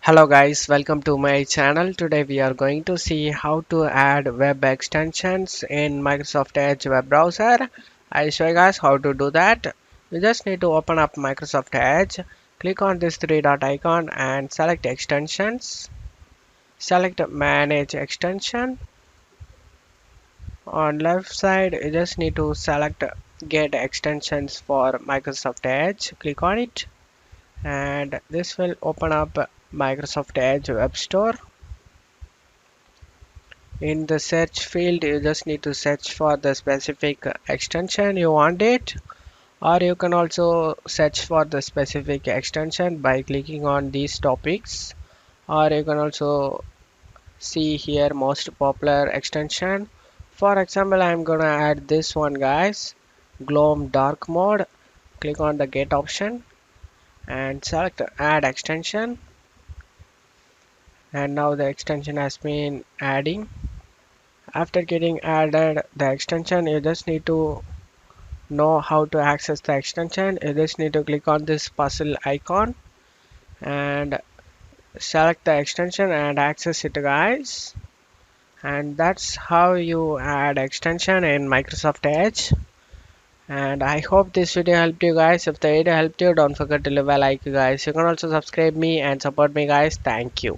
Hello guys, welcome to my channel. Today we are going to see how to add web extensions in Microsoft Edge web browser. I'll show you guys how to do that. You just need to open up Microsoft Edge, click on this three dot icon and select extensions. Select manage extension. On left side you just need to select get extensions for Microsoft Edge. Click on it and this will open up Microsoft Edge web store. In the search field you just need to search for the specific extension you want it, or you can also search for the specific extension by clicking on these topics, or you can also see here most popular extension. For example, I'm gonna add this one guys, Gloom dark mode. Click on the get option and select add extension, and now the extension has been adding. After getting added the extension, you just need to know how to access the extension. You just need to click on this puzzle icon and select the extension and access it guys. And that's how you add extension in Microsoft Edge. And I hope this video helped you guys. If the video helped you, don't forget to leave a like guys. You can also subscribe me and support me guys. Thank you.